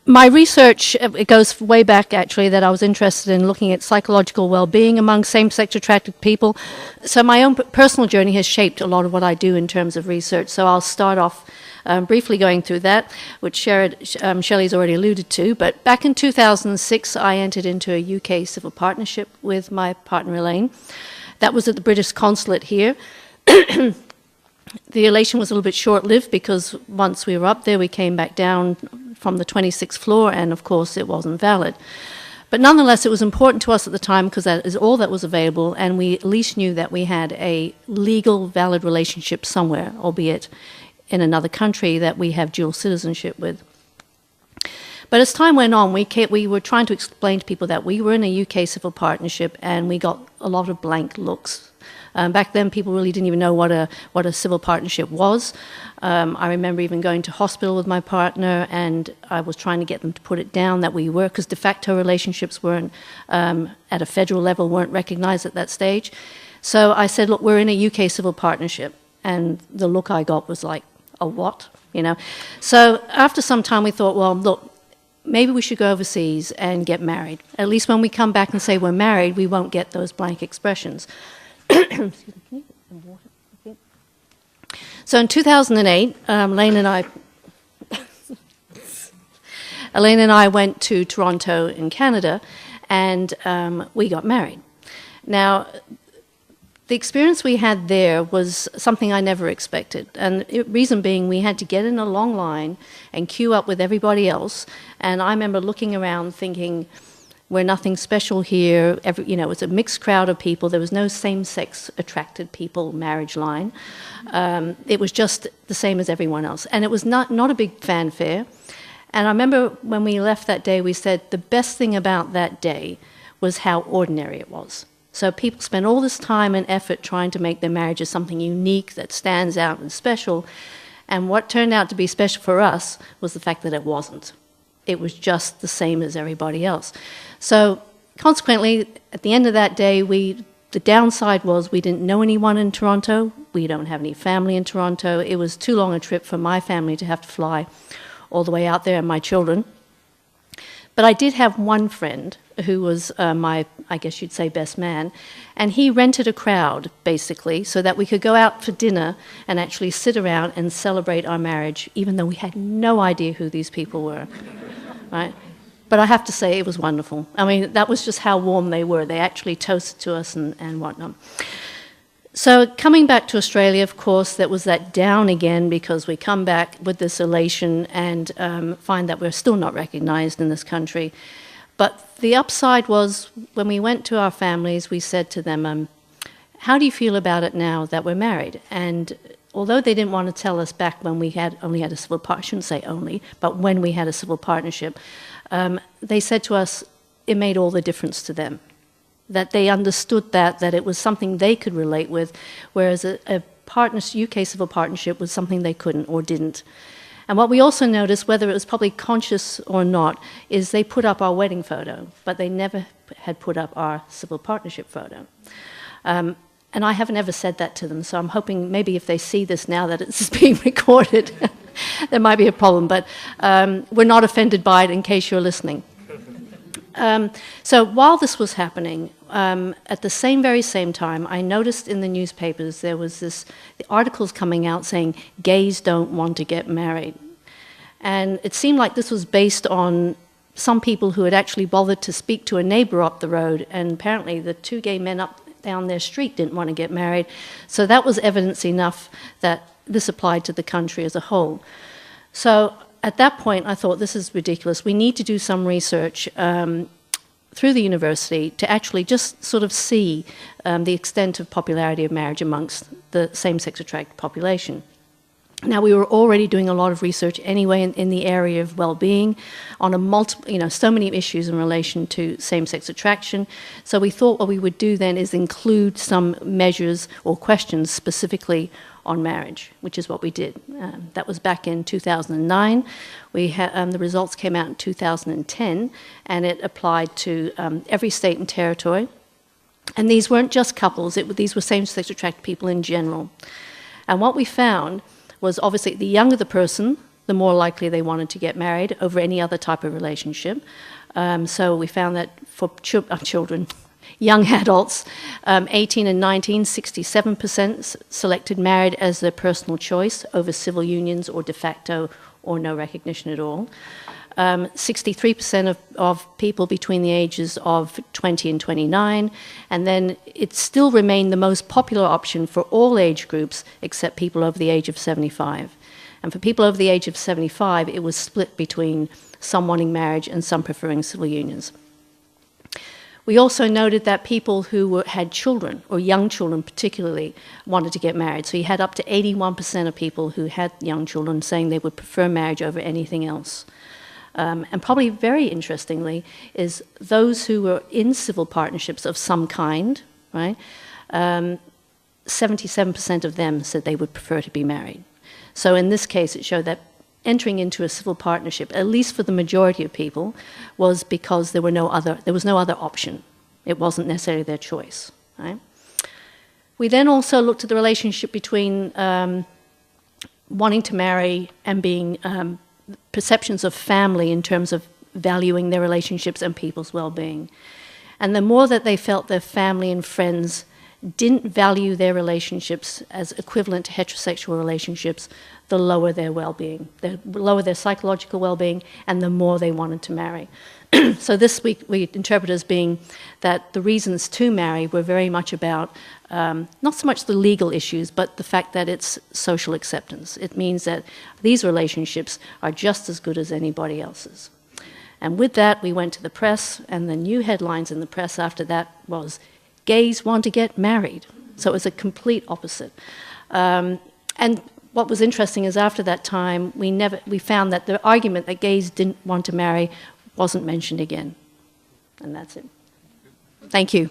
My research, it goes way back actually, that I was interested in looking at psychological well-being among same-sex attracted people. So my own personal journey has shaped a lot of what I do in terms of research. So I'll start off briefly going through that, which Shelley's already alluded to. But back in 2006, I entered into a UK civil partnership with my partner Elaine. That was at the British Consulate here. The elation was a little bit short-lived because once we were up there, we came back down from the 26th floor, and of course it wasn't valid. But nonetheless, it was important to us at the time because that is all that was available, and we at least knew that we had a legal, valid relationship somewhere, albeit in another country that we have dual citizenship with. But as time went on, we were trying to explain to people that we were in a UK civil partnership, and we got a lot of blank looks. Back then, people really didn't even know what a civil partnership was. I remember even going to hospital with my partner, and I was trying to get them to put it down that we were, because de facto relationships weren't, at a federal level, weren't recognised at that stage. So I said, look, we're in a UK civil partnership. And the look I got was like, a what? You know? So after some time, we thought, well, look, maybe we should go overseas and get married. At least when we come back and say we're married, we won't get those blank expressions. So in 2008, Elaine and I went to Toronto in Canada, and we got married. Now, the experience we had there was something I never expected, and the reason being we had to get in a long line and queue up with everybody else, and I remember looking around thinking, we're nothing special here. It was a mixed crowd of people. There was no same-sex attracted people marriage line. It was just the same as everyone else. And it was not a big fanfare. And I remember when we left that day, we said the best thing about that day was how ordinary it was. So people spent all this time and effort trying to make their marriages something unique that stands out and special. And what turned out to be special for us was the fact that it wasn't. It was just the same as everybody else. So consequently, at the end of that day, the downside was we didn't know anyone in Toronto. We don't have any family in Toronto. It was too long a trip for my family to have to fly all the way out there, and my children. But I did have one friend who was my, I guess you'd say, best man, and he rented a crowd, basically, so that we could go out for dinner and actually sit around and celebrate our marriage, even though we had no idea who these people were, right? But I have to say, it was wonderful. I mean, that was just how warm they were. They actually toasted to us and whatnot. So coming back to Australia, of course, that was that down again, because we come back with this elation and find that we're still not recognised in this country. But the upside was, when we went to our families, we said to them, how do you feel about it now that we're married? And although they didn't want to tell us back when we only had a civil partnership, I shouldn't say only, but when we had a civil partnership, they said to us it made all the difference to them, that they understood that it was something they could relate with, whereas a UK civil partnership was something they couldn't or didn't. And what we also noticed, whether it was probably conscious or not, is they put up our wedding photo, but they never had put up our civil partnership photo. And I haven't ever said that to them, so I'm hoping maybe if they see this now that it's being recorded, there might be a problem, but we're not offended by it in case you're listening. So while this was happening, at the very same time, I noticed in the newspapers there was the articles coming out saying gays don't want to get married. And it seemed like this was based on some people who had actually bothered to speak to a neighbour up the road, and apparently the two gay men down their street didn't want to get married. So that was evidence enough that this applied to the country as a whole. So at that point, I thought, this is ridiculous. We need to do some research through the university to actually just sort of see the extent of popularity of marriage amongst the same-sex attracted population. Now, we were already doing a lot of research anyway in the area of well-being on so many issues in relation to same-sex attraction. So we thought what we would do then is include some measures or questions specifically on marriage, which is what we did. That was back in 2009. The results came out in 2010, and it applied to every state and territory. And these weren't just couples, these were same-sex attracted people in general. And what we found was, obviously, the younger the person, the more likely they wanted to get married over any other type of relationship. So we found that for children, young adults, 18 and 19, 67% selected marriage as their personal choice over civil unions or de facto or no recognition at all. 63% of people between the ages of 20 and 29, and then it still remained the most popular option for all age groups except people over the age of 75. And for people over the age of 75, it was split between some wanting marriage and some preferring civil unions. We also noted that people who had children, or young children particularly, wanted to get married. So you had up to 81% of people who had young children saying they would prefer marriage over anything else. And probably very interestingly is those who were in civil partnerships of some kind, right? 77% of them said they would prefer to be married. So in this case, it showed that entering into a civil partnership, at least for the majority of people, was because there was no other option. It wasn't necessarily their choice, right? We then also looked at the relationship between wanting to marry and being perceptions of family in terms of valuing their relationships and people's well-being. And the more that they felt their family and friends didn't value their relationships as equivalent to heterosexual relationships, the lower their well-being, the lower their psychological well-being, and the more they wanted to marry. So this we interpret as being that the reasons to marry were very much about not so much the legal issues, but the fact that it's social acceptance. It means that these relationships are just as good as anybody else's. And with that, we went to the press, and the new headlines in the press after that was, gays want to get married. So it was a complete opposite. And what was interesting is after that time, we found that the argument that gays didn't want to marry wasn't mentioned again. And that's it. Thank you.